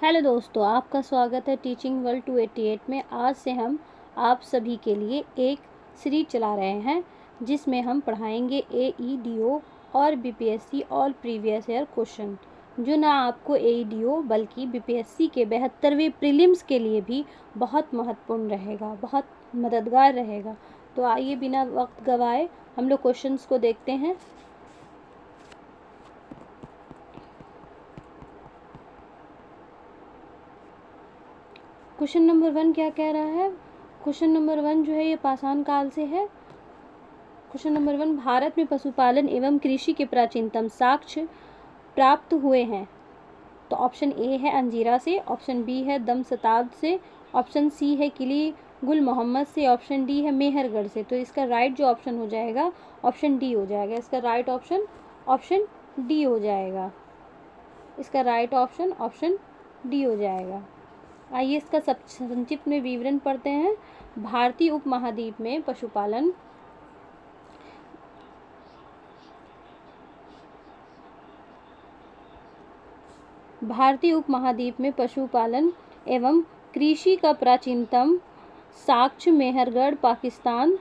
Hello दोस्तों, आपका स्वागत है टीचिंग वर्ल्ड 288 में। आज से हम आप सभी के लिए एक सीरीज चला रहे हैं जिसमें हम पढ़ाएंगे AEDO और BPSC all previous year question, जो ना आपको AEDO बल्कि BPSC के 72वें प्रीलिम्स के लिए भी बहुत महत्वपूर्ण रहेगा, बहुत मददगार रहेगा। तो आइए बिना वक्त गवाए हम लोग क्वेश्चंस को देखते हैं। क्वेश्चन नंबर 1 क्या कह रहा है? क्वेश्चन नंबर 1 जो है ये पाषाण काल से है। क्वेश्चन नंबर 1, भारत में पशुपालन एवं कृषि के प्राचीनतम साक्ष्य प्राप्त हुए हैं। तो ऑप्शन ए है अंजीरा से, ऑप्शन बी है दम शताब्द से, ऑप्शन सी है किली गुल मोहम्मद से, ऑप्शन डी है मेहरगढ़ से। तो इसका राइट जो ऑप्शन हो जाएगा ऑप्शन डी हो जाएगा। इसका राइट ऑप्शन ऑप्शन डी हो जाएगा। इसका राइट ऑप्शन ऑप्शन डी हो जाएगा। आइए इसका संक्षिप्त में विवरण पढ़ते हैं। भारतीय उपमहाद्वीप में पशुपालन एवं कृषि का प्राचीनतम साक्ष्य मेहरगढ़ पाकिस्तान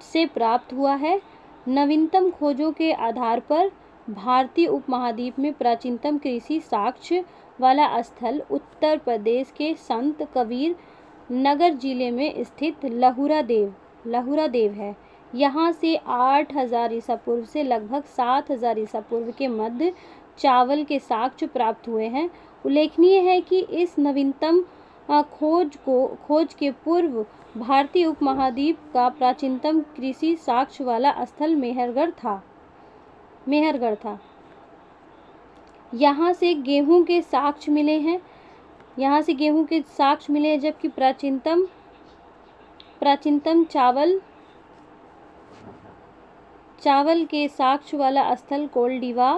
से प्राप्त हुआ है। नवीनतम खोजों के आधार पर भारतीय उपमहाद्वीप में प्राचीनतम कृषि साक्ष्य वाला स्थल उत्तर प्रदेश के संत कबीर नगर जिले में स्थित लहुरा देव है। यहाँ से 8000 ईसा पूर्व से लगभग 7000 ईसा पूर्व के मध्य चावल के साक्ष्य प्राप्त हुए हैं। उल्लेखनीय है कि इस नवीनतम खोज के पूर्व भारतीय उपमहाद्वीप का प्राचीनतम कृषि साक्ष्य वाला स्थल मेहरगढ़ था। यहाँ से गेहूं के साक्ष्य मिले हैं। जबकि प्राचीनतम चावल के साक्ष्य वाला स्थल कोल्डिवा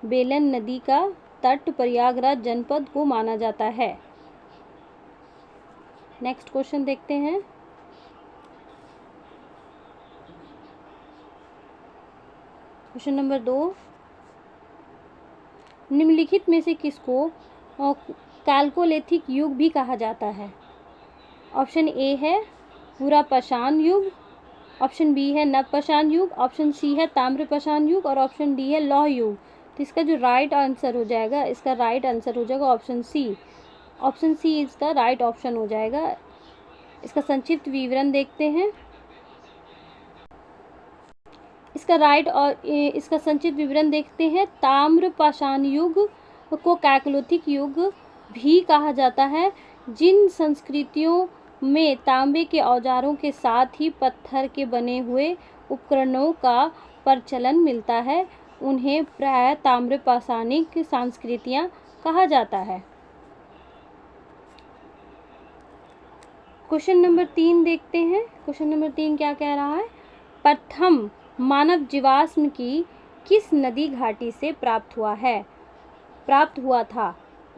बेलन नदी का तट प्रयागराज जनपद को माना जाता है। नेक्स्ट क्वेश्चन देखते हैं। क्वेश्चन नंबर 2, निम्नलिखित में से किसको कैल्कोलिथिक युग भी कहा जाता है? ऑप्शन ए है पुरापाषाण युग, ऑप्शन बी है नवपाषाण युग, ऑप्शन सी है ताम्रपाषाण युग और ऑप्शन डी है लौह युग। तो इसका जो राइट आंसर हो जाएगा ऑप्शन सी। ऑप्शन सी इसका राइट ऑप्शन हो जाएगा। इसका संक्षिप्त विवरण देखते हैं। इसका संक्षिप्त विवरण देखते हैं। ताम्रपाषाण युग को कैल्कोलिथिक युग भी कहा जाता है। जिन संस्कृतियों में तांबे के औजारों के साथ ही पत्थर के बने हुए उपकरणों का प्रचलन मिलता है, उन्हें प्रायः ताम्रपाषाणिक संस्कृतियां कहा जाता है। क्वेश्चन नंबर 3 देखते हैं। क्वेश्चन नंबर 3 क्या कह रहा है? प्रथम मानव जीवाश्म की किस नदी घाटी से प्राप्त हुआ था?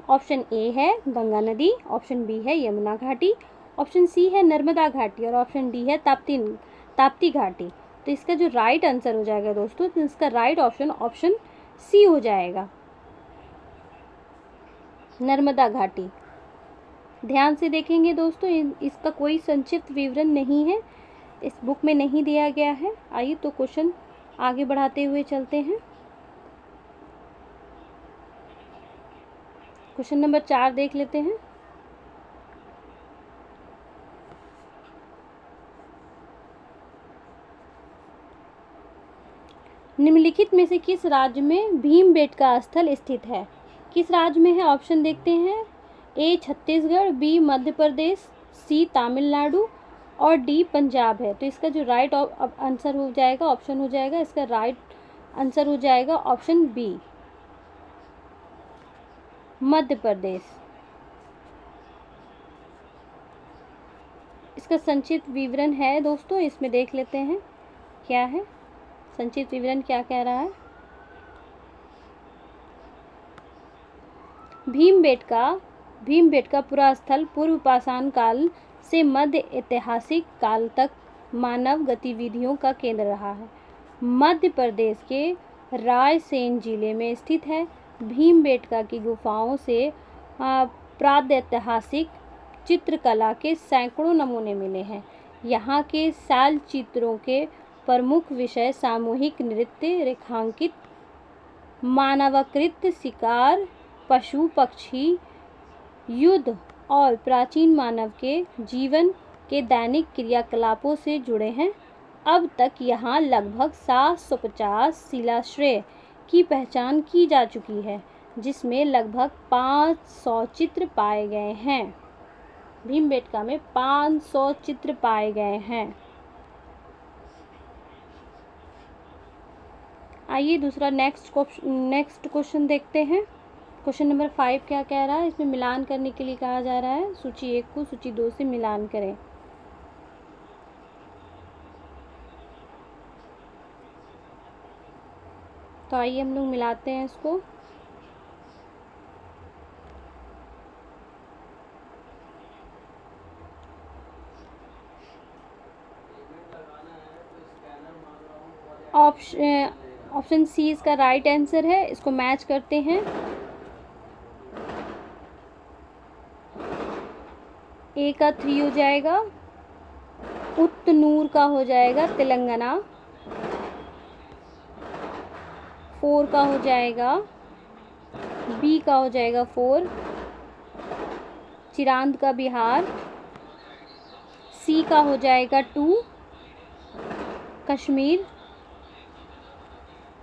ऑप्शन ए है गंगा नदी, ऑप्शन बी है यमुना घाटी, ऑप्शन सी है नर्मदा घाटी और ऑप्शन डी है ताप्ती घाटी। तो इसका जो राइट आंसर हो जाएगा दोस्तों, तो इसका राइट ऑप्शन सी हो जाएगा, नर्मदा घाटी। ध्यान से देखेंगे दोस्तों, इसका कोई संक्षिप्त विवरण नहीं है, इस बुक में नहीं दिया गया है। आइए तो क्वेश्चन आगे बढ़ाते हुए चलते हैं। क्वेश्चन नंबर 4 देख लेते हैं। निम्नलिखित में से किस राज्य में भीमबेटका स्थल स्थित है? किस राज्य में है? ऑप्शन देखते हैं। ए छत्तीसगढ़, बी मध्य प्रदेश, सी तमिलनाडु और डी पंजाब है। तो इसका जो राइट आंसर हो जाएगा इसका राइट आंसर हो जाएगा ऑप्शन बी, मध्य प्रदेश। इसका संक्षिप्त विवरण है दोस्तों, इसमें देख लेते हैं क्या है। संक्षिप्त विवरण क्या कह रहा है? भीमबेटका पूरा स्थल पूर्व पाषाण काल से मध्य ऐतिहासिक काल तक मानव गतिविधियों का केंद्र रहा है। मध्य प्रदेश के रायसेन जिले में स्थित है। भीमबेटका की गुफाओं से प्रागैतिहासिक चित्रकला के सैकड़ों नमूने मिले हैं। यहाँ के शैल चित्रों के प्रमुख विषय सामूहिक नृत्य, रेखांकित मानवाकृत शिकार, पशु पक्षी, युद्ध और प्राचीन मानव के जीवन के दैनिक क्रियाकलापों से जुड़े हैं। अब तक यहाँ लगभग 750 शिलाश्रय की पहचान की जा चुकी है, जिसमें लगभग 500 चित्र पाए गए हैं। भीमबेटका में 500 चित्र पाए गए हैं। आइए दूसरा नेक्स्ट क्वेश्चन देखते हैं। क्वेश्चन नंबर 5 क्या कह रहा है? इसमें मिलान करने के लिए कहा जा रहा है सूची 1 को सूची 2 से मिलान करें। तो आइए हम लोग मिलाते हैं इसको। ऑप्शन सी इसका राइट आंसर है। इसको मैच करते हैं। ए का 3 हो जाएगा, उत्तनूर का हो जाएगा तेलंगाना, 4 का हो जाएगा, बी का हो जाएगा 4 चिरांद का बिहार, सी का हो जाएगा 2 कश्मीर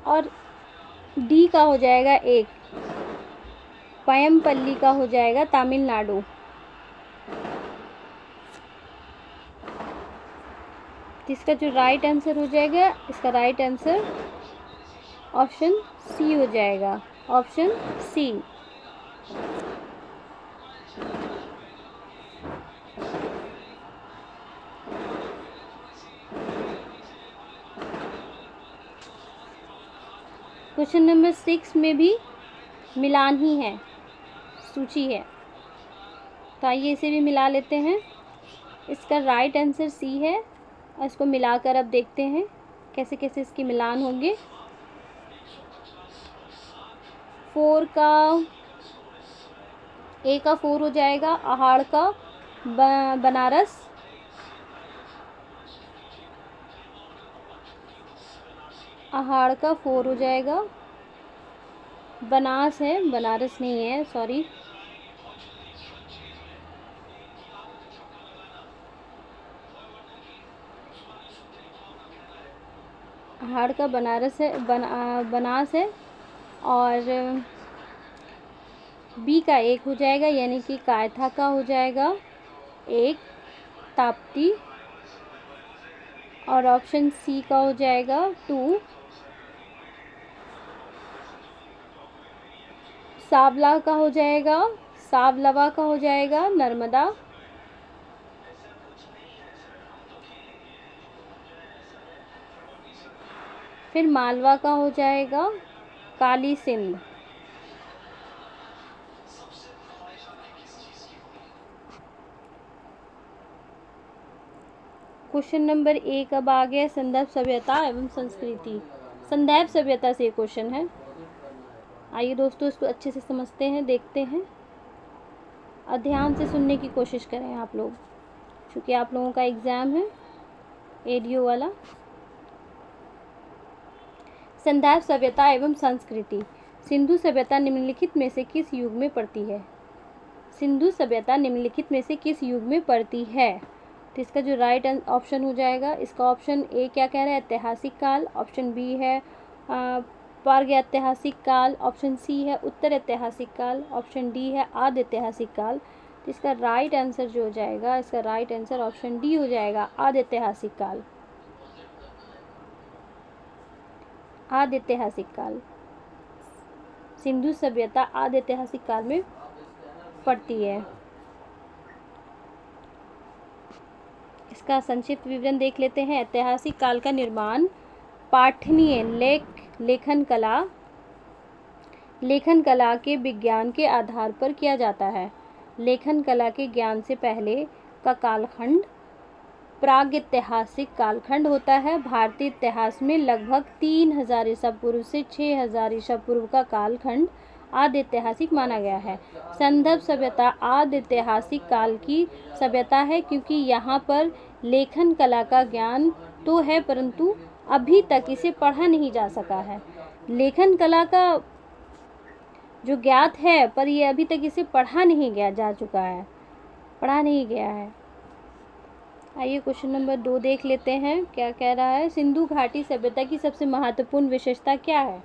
और डी का हो जाएगा 1 पयमपल्ली का हो जाएगा तमिलनाडु। इसका जो राइट आंसर हो जाएगा, इसका राइट आंसर ऑप्शन सी हो जाएगा, ऑप्शन सी। क्वेश्चन नंबर 6 में भी मिलान ही है, सूची है, तो आइए इसे भी मिला लेते हैं। इसका राइट आंसर सी है और इसको मिलाकर अब देखते हैं कैसे कैसे इसकी मिलान होंगे। 4 का ए का 4 हो जाएगा, आहाड़ का बनारस, आहाड़ का 4 हो जाएगा, बनास है, बनारस नहीं है, सॉरी, आहाड़ का बनारस है, बनास है और बी का 1 हो जाएगा यानी कि कायथा का हो जाएगा 1 ताप्ती और ऑप्शन सी का हो जाएगा 2 सावला का हो जाएगा, सावलवा का हो जाएगा नर्मदा, फिर मालवा का हो जाएगा काली सिंध। क्वेश्चन नंबर 1 अब आ गया संदर्भ सभ्यता एवं संस्कृति। संदर्भ सभ्यता से क्वेश्चन है। आइए दोस्तों इसको अच्छे से समझते हैं, देखते हैं और ध्यान से सुनने की कोशिश करें आप लोग, क्योंकि आप लोगों का एग्ज़ाम है एडीओ वाला। संदर्भ सभ्यता एवं संस्कृति। सिंधु सभ्यता निम्नलिखित में से किस युग में पड़ती है? सिंधु सभ्यता निम्नलिखित में से किस युग में पड़ती है? तो इसका जो राइट ऑप्शन हो जाएगा, इसका ऑप्शन ए क्या कह रहा है? ऐतिहासिक काल, ऑप्शन बी है प्रागैतिहासिक काल, ऑप्शन सी है उत्तर ऐतिहासिक काल, ऑप्शन डी है आदि ऐतिहासिक काल। तो इसका राइट आंसर जो हो जाएगा, इसका राइट आंसर ऑप्शन डी हो जाएगा, आदि ऐतिहासिक काल, आदि ऐतिहासिक काल। सिंधु सभ्यता आदि ऐतिहासिक काल में पड़ती है। इसका संक्षिप्त विवरण देख लेते हैं। ऐतिहासिक काल का निर्माण पाठनीय लेखन कला के विज्ञान के आधार पर किया जाता है। लेखन कला के ज्ञान से पहले का कालखंड प्रागैतिहासिक कालखंड होता है। भारतीय इतिहास में लगभग 3000 ईसा पूर्व से 6000 ईसा पूर्व का कालखंड आदि ऐतिहासिक माना गया है। संदर्भ सभ्यता आदि ऐतिहासिक काल की सभ्यता है, क्योंकि यहाँ पर लेखन कला का ज्ञान तो है परंतु अभी तक इसे पढ़ा नहीं जा सका है। लेखन कला का जो ज्ञात है पर ये अभी तक इसे पढ़ा नहीं गया है। आइए क्वेश्चन नंबर 2 देख लेते हैं क्या कह रहा है। सिंधु घाटी सभ्यता की सबसे महत्वपूर्ण विशेषता क्या है?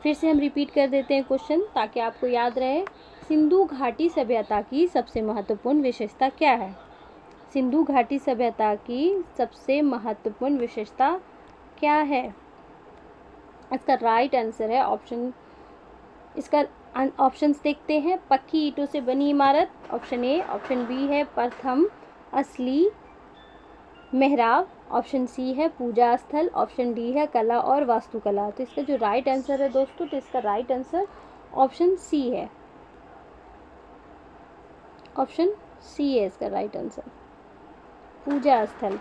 फिर से हम रिपीट कर देते हैं क्वेश्चन ताकि आपको याद रहे। सिंधु घाटी सभ्यता की सबसे महत्वपूर्ण विशेषता क्या है? सिंधु घाटी सभ्यता की सबसे महत्वपूर्ण विशेषता क्या है? इसका राइट आंसर है इसका ऑप्शंस देखते हैं। पक्की ईंटों से बनी इमारत, ऑप्शन ए। ऑप्शन बी है प्रथम असली मेहराब, ऑप्शन सी है पूजा स्थल, ऑप्शन डी है कला और वास्तुकला। तो इसका जो राइट आंसर है दोस्तों, तो इसका राइट आंसर ऑप्शन सी है। ऑप्शन सी है इसका राइट आंसर, पूजा स्थल।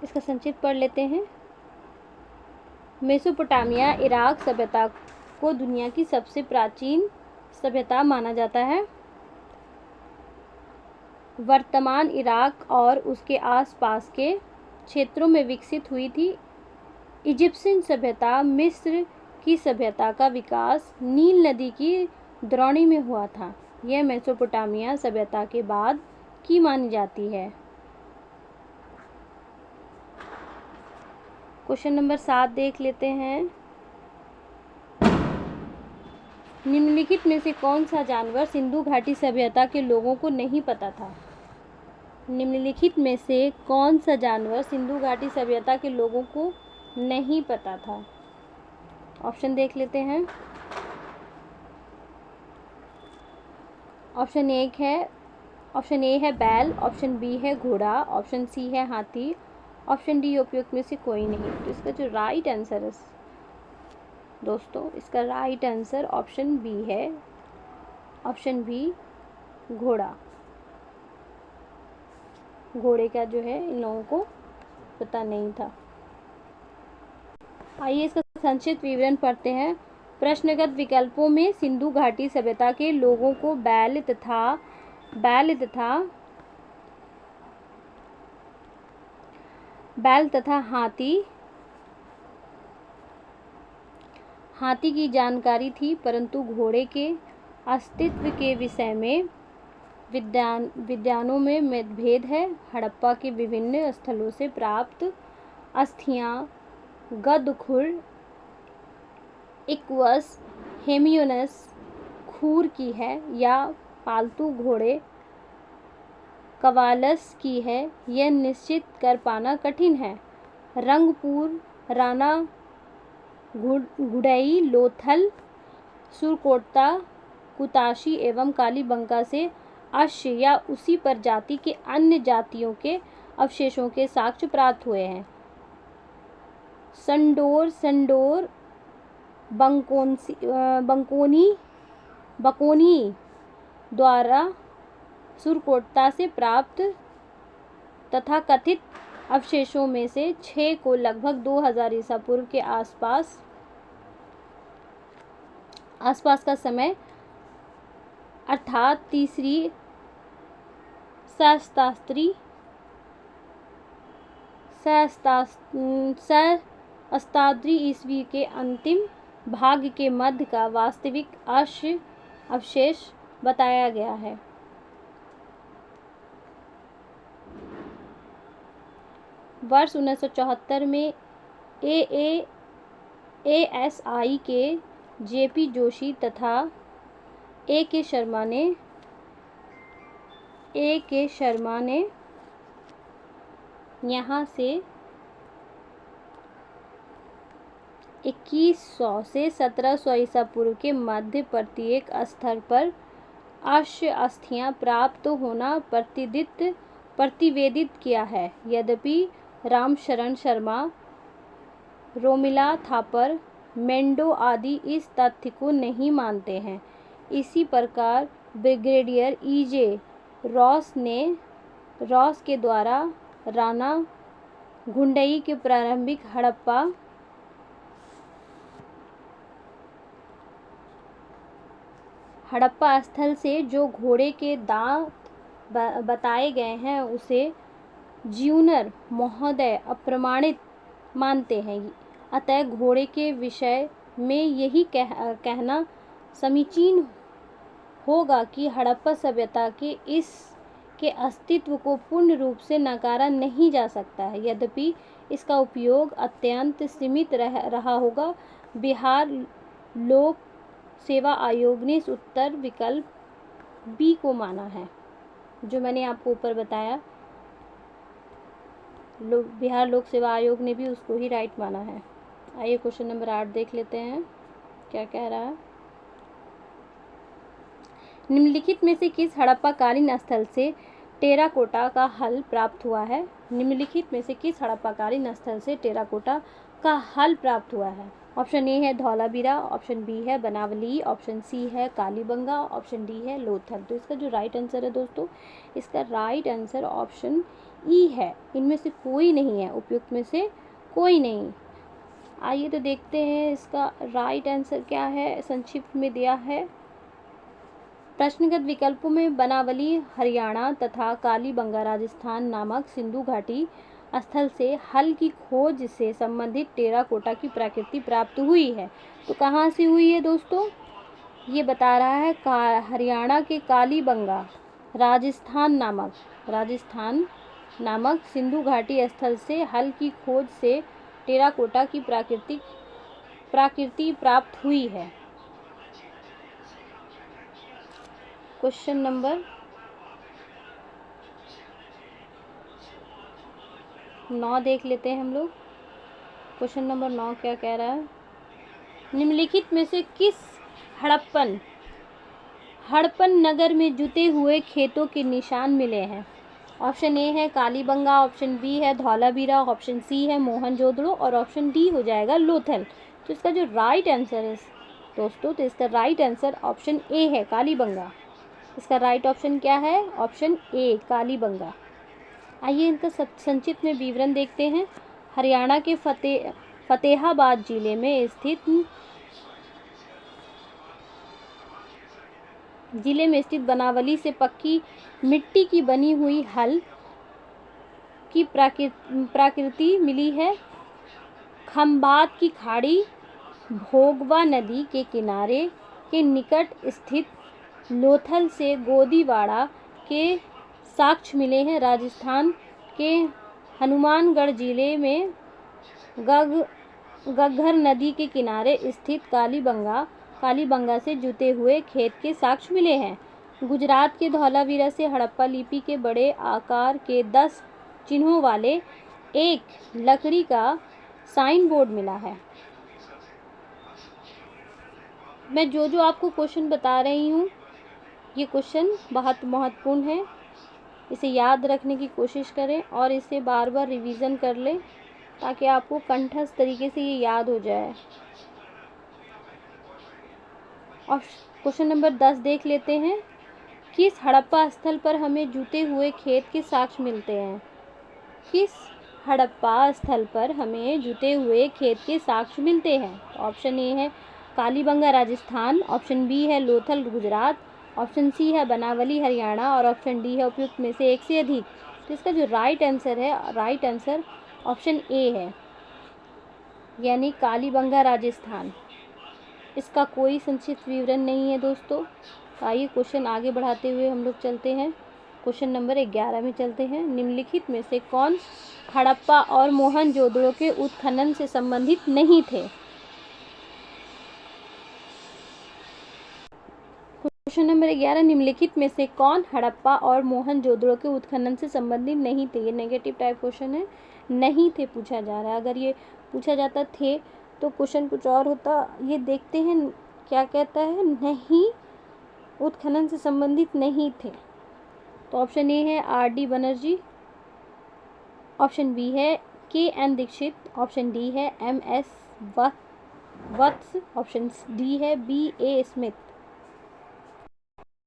इसका संक्षिप्त पढ़ लेते हैं। मेसोपोटामिया इराक सभ्यता को दुनिया की सबसे प्राचीन सभ्यता माना जाता है। वर्तमान इराक और उसके आसपास के क्षेत्रों में विकसित हुई थी। इजिप्शियन सभ्यता, मिस्र की सभ्यता का विकास नील नदी की द्रोणी में हुआ था। यह मेसोपोटामिया सभ्यता के बाद की मानी जाती है। क्वेश्चन नंबर 7 देख लेते हैं। निम्नलिखित में से कौन सा जानवर सिंधु घाटी सभ्यता के लोगों को नहीं पता था? निम्नलिखित में से कौन सा जानवर सिंधु घाटी सभ्यता के लोगों को नहीं पता था? ऑप्शन देख लेते हैं। ऑप्शन ए है बैल, ऑप्शन बी है घोड़ा, ऑप्शन सी है हाथी, ऑप्शन डी उपयुक्त में से कोई नहीं। तो इसका जो राइट आंसर है दोस्तों, इसका राइट आंसर ऑप्शन बी है। ऑप्शन बी घोड़ा। घोड़े का जो है इन लोगों को पता नहीं था। आइए इसका संक्षिप्त विवरण पढ़ते हैं। प्रश्नगत विकल्पों में सिंधु घाटी सभ्यता के लोगों को बैल तथा हाथी की जानकारी थी, परंतु घोड़े के अस्तित्व के विषय में विद्वानों में मतभेद है। हड़प्पा के विभिन्न स्थलों से प्राप्त अस्थियां गदखुर, इक्वस, हेमियोनस खूर की है या पालतू घोड़े कवालस की है, यह निश्चित कर पाना कठिन है। रंगपुर, राणा गुड़ई, लोथल, सुरकोटा, कुताशी एवं कालीबंगा से अश्व या उसी प्रजाति के अन्य जातियों के अवशेषों के साक्ष्य प्राप्त हुए हैं। संडोर, बकोनी द्वारा सुरकोटा से प्राप्त तथा कथित अवशेषों में से 6 को लगभग 2000 ईसा पूर्व के आसपास का समय अर्थात तीसरी सहस्त्राब्दी ईस्वी के अंतिम भाग के मध्य का वास्तविक अवशेष बताया गया है। वर्ष 1974 में ASI के JP जोशी तथा A के शर्मा ने यहाँ से 2100 से 1700 ईसा पूर्व के मध्य प्रत्येक स्तर पर अस्थियां प्राप्त होना प्रतिवेदित किया है। यद्यपि रामशरण शर्मा, रोमिला थापर, मेंडो आदि इस तथ्य को नहीं मानते हैं। इसी प्रकार ब्रिगेडियर EJ रॉस के द्वारा राणा घुंडई के प्रारंभिक हड़प्पा स्थल से जो घोड़े के दांत बताए गए हैं उसे ज्यूनर महोदय अप्रमाणित मानते हैं। अतः घोड़े के विषय में यही कहना समीचीन होगा कि हड़प्पा सभ्यता के इसके अस्तित्व को पूर्ण रूप से नकारा नहीं जा सकता है, यद्यपि इसका उपयोग अत्यंत सीमित रहा होगा। बिहार लोक सेवा आयोग ने इस उत्तर विकल्प बी को माना है, जो मैंने आपको ऊपर बताया। बिहार लोक सेवा आयोग ने भी उसको ही राइट माना है। आइए क्वेश्चन नंबर 8 देख लेते हैं क्या कह रहा है। निम्नलिखित में से किस हड़प्पा कालीन स्थल से टेराकोटा का हल प्राप्त हुआ है? निम्नलिखित में से किस हड़प्पा कालीन स्थल से टेराकोटा का हल प्राप्त हुआ है? ऑप्शन ए है धौलावीरा, ऑप्शन बी है बनावली, ऑप्शन सी है कालीबंगा, ऑप्शन डी है लोथल। तो इसका जो राइट आंसर है दोस्तों, इसका राइट आंसर ऑप्शन ई है। इनमें से कोई नहीं है, उपयुक्त में से कोई नहीं। आइए तो देखते हैं इसका राइट आंसर क्या है। संक्षिप्त में दिया है, प्रश्नगत विकल्पों में बनावली हरियाणा तथा कालीबंगा राजस्थान नामक सिंधु घाटी स्थल से हल की खोज से संबंधित टेराकोटा की प्रकृति प्राप्त हुई है। तो कहाँ से हुई है दोस्तों? ये बता रहा है हरियाणा के कालीबंगा राजस्थान नामक सिंधु घाटी स्थल से हल की खोज से टेराकोटा की प्रकृति प्राप्त हुई है। क्वेश्चन नंबर 9 देख लेते हैं हम लोग। क्वेश्चन नंबर 9 क्या कह रहा है? निम्नलिखित में से किस हड़प्पन नगर में जुते हुए खेतों के निशान मिले हैं? ऑप्शन ए है कालीबंगा, ऑप्शन बी है धौलावीरा, ऑप्शन सी है मोहनजोदड़ो और ऑप्शन डी हो जाएगा लोथल। तो इसका जो राइट आंसर है दोस्तों, तो इसका राइट आंसर ऑप्शन ए है कालीबंगा। इसका राइट ऑप्शन क्या है? Option A Kalibangan. आइए इनका संक्षिप्त में विवरण देखते हैं। हरियाणा के फतेहाबाद जिले में स्थित बनावली से पक्की मिट्टी की बनी हुई हल की प्रकृति मिली है। खंभात की खाड़ी भोगवा नदी के किनारे के निकट स्थित लोथल से गोदीवाड़ा के साक्ष्य मिले हैं। राजस्थान के हनुमानगढ़ जिले में घग्गर नदी के किनारे स्थित कालीबंगा से जुते हुए खेत के साक्ष्य मिले हैं। गुजरात के धौलावीरा से हड़प्पा लिपि के बड़े आकार के 10 चिन्हों वाले एक लकड़ी का साइन बोर्ड मिला है। मैं जो आपको क्वेश्चन बता रही हूँ, ये क्वेश्चन बहुत महत्वपूर्ण है। इसे याद रखने की कोशिश करें और इसे बार बार रिवीजन कर लें ताकि आपको कंठस्थ तरीके से ये याद हो जाए। और क्वेश्चन नंबर 10 देख लेते हैं। किस हड़प्पा स्थल पर हमें जुते हुए खेत के साक्ष्य मिलते हैं? किस हड़प्पा स्थल पर हमें जुते हुए खेत के साक्ष्य मिलते हैं? ऑप्शन ए है कालीबंगा राजस्थान, ऑप्शन बी है लोथल गुजरात, ऑप्शन सी है बनावली हरियाणा और ऑप्शन डी है उपयुक्त में से एक से अधिक। तो इसका जो राइट आंसर है, राइट आंसर ऑप्शन ए है, यानी कालीबंगा राजस्थान। इसका कोई संक्षिप्त विवरण नहीं है दोस्तों। आइए क्वेश्चन आगे बढ़ाते हुए हम लोग चलते हैं। क्वेश्चन नंबर 11 में चलते हैं। निम्नलिखित में से कौन हड़प्पा और मोहनजोदड़ो के उत्खनन से संबंधित नहीं थे? क्वेश्चन नंबर 11, निम्नलिखित में से कौन हड़प्पा और मोहनजोदड़ो के उत्खनन से संबंधित नहीं थे? ये नेगेटिव टाइप क्वेश्चन है, नहीं थे पूछा जा रहा है। अगर ये पूछा जाता थे तो क्वेश्चन कुछ और होता। ये देखते हैं क्या कहता है, नहीं, उत्खनन से संबंधित नहीं थे। तो ऑप्शन ए है आर.डी. बनर्जी, ऑप्शन बी है के.एन. दीक्षित, ऑप्शन डी है M.S. वत्स, ऑप्शन डी है B.A. स्मिथ।